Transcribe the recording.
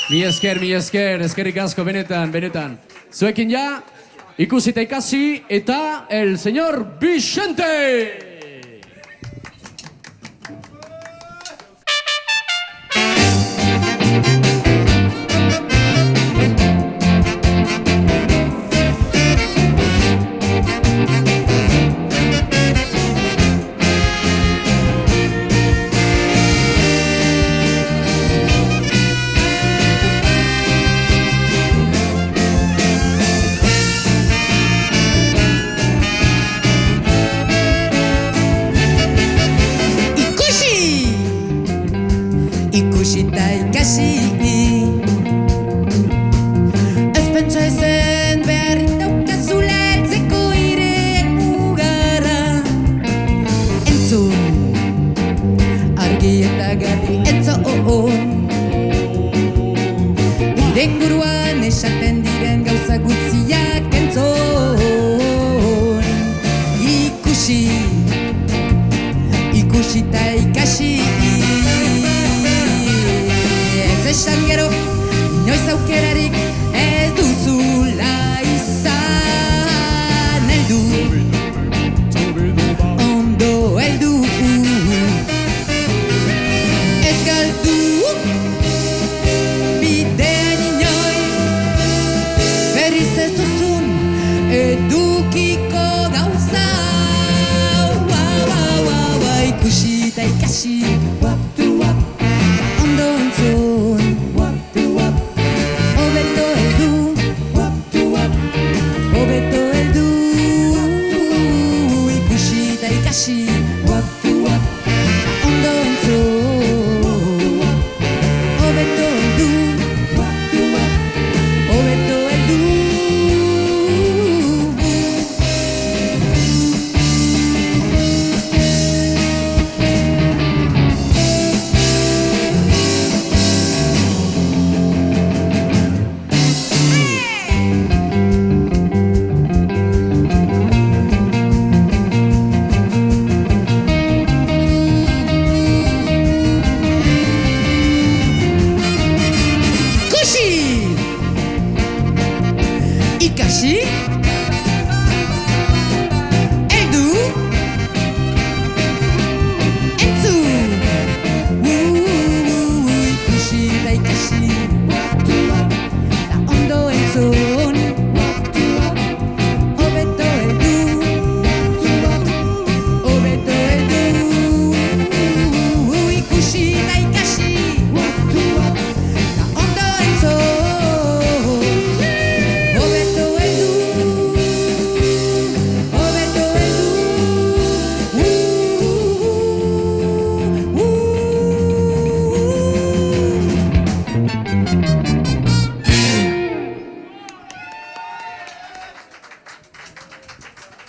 Mi esker, eskerrik asko, benetan. Zuekin ja, ikusi eta ikasi, eta el señor Vicente! Ikusita ikasi ez pentsa ezen beharrik daukazula heltzeko ire mugara. Entzun, argi eta garbi entzun, nire inguruan esaten diren gauza gutziak entzun. Ikusita ikasi esan gero, inoiz aukerarik